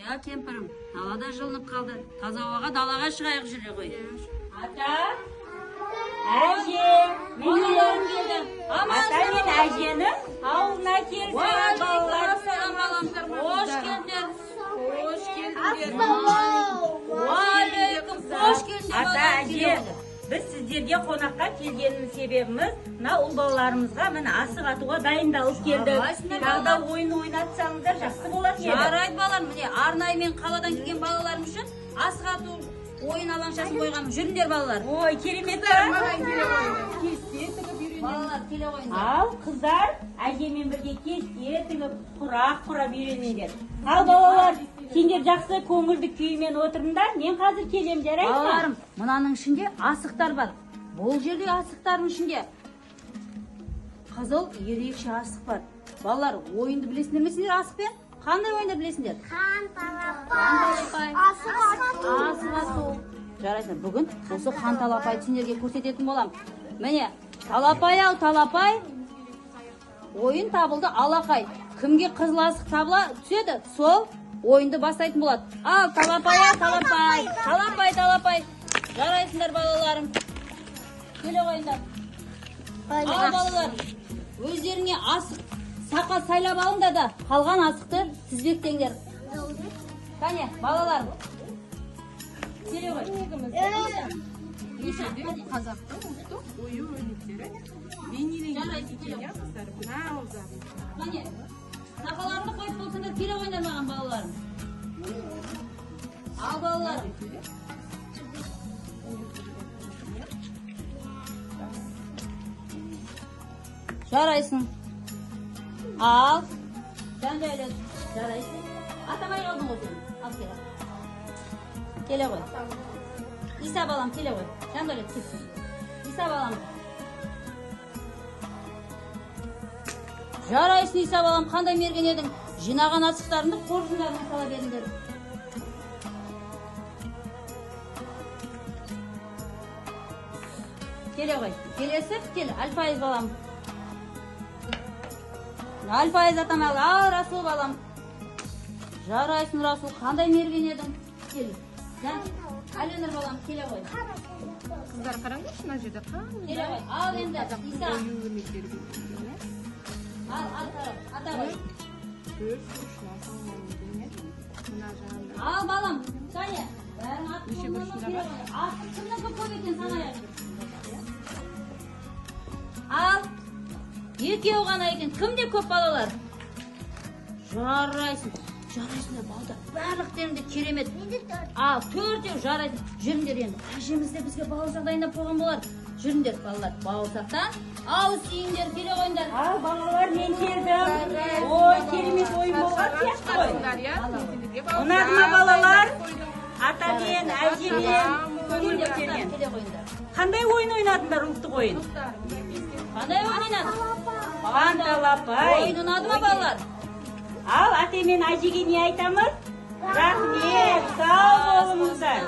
Ya кемпірім, далада жылынып қалды. Таза ауаға далаға шығайық жүре ғой. Ата, әже, менелерім келді. Ата мен әженің ауылына келді. Уағалейкумассалам баламдар. Қош келдіңдер. Қош келдіңдер. Уағалейкум, қош келдіңдер. Ата, әже, біз сіздерге қонаққа келгеннің себебіміз, мына ұл балаларымызға міне асық атуға дайындалып келдік. Тағы да ойын ойнатсаңыздар жақсы болады еді. Жарайды балам, міне арнайы мен қаладан келген балаларым үшін асық ату ойын алаңшасын қойғам. Жүріңдер балалар. Ой, керемет та. Балалар келе ойындар. Ал қыздар әжемен бірге кесте тігіп, құрақ құрап үйреніңдер. Ал балалар, сендер жақсы көңілді күймен отырыңдар. Мен қазір келем, жарай ма? Балаларым, мынаның ішінде асықтар бар. Бұл жерде асықтардың ішінде қызыл ерекше асық бар. Балалар, ойынды білесіңдер ме сендер асықпен? Қандай ойынды білесіңдер? Қан талапай, Асық ату. Жарайсың, бүгін осы қан талапайды сендерге көрсететін болам. Міне, талапай ау талапай, ойын табылды алақай. Кімге қызыл асық табыла түседі, сол ойынды бастайтын болады. Ал талапай ау талапай, талапай талапай. Жарайсыңдар балаларым. Келе қойыңдар. Ал балалар, өздеріңе асық сақа сайлап алыңдар да, қалған асықты тізбектеңдер. Кәне, балалар. Келе қой. Қазақтың ұлттық ою-өрнектері бейнеленген қыздар мына ауыздағы. Кәне, сақаларымды қойып болсаңдар келе қойыңдар маған балаларым. Ал балаларым. Жарайсың. Ал. Сен де өлет. Жарайсың. Атамай қалдың ғой сен. Ал келе. Келе қой. Иса балам келе қой. Сен де өлет. Иса балам. Жарайсың Иса балам, қандай мерген едің? Жинаған асықтарыңды қоржындарына сала беріңдер. Келе қой. Келесіп, кел. Альфайыз балам. Альфайыз атамал. Ал Расул балам. Жарайсың Расул, қандай мерген едің? Кел. Әленір балам, келе қой. Қыздар қараңдаршы мына жерде Келе қой. Ал енді Иса. ою-өрнектері бейнеленген. Ал тарап. Ата қой. Ал балам, Саня. Бәрің ат қолынан келе қой. Асық кімнің көп екен санайық. Ал. Екеу ғана екен. Кімде көп балалар? Жарайсың. Жарайсыңдар балдар. Барлықтеріңде керемет. Ал, төртеу жарайсың. Жүріңдер енді. Әжеміз де бізге бауырсақ дайындап қойған болар. Жүріңдер балалар. Бауырсақтан ауыз тиіңдер, келе қойыңдар. Ал балалар, мен келдім. Ой, керемет ойын болған сияқты ғой. Ұнады ма балалар? Ата мен, әже мен, көңіл көтермен. Келе қойыңдар. Қандай ойын ойнадыңдар, ұлттық ойын? Қандай ойын ойнадың? Қан талапай. Ойын ұнады ма балалар? Ал ата мен әжеге не айтамыз? Рахмет, сау болыңыздар.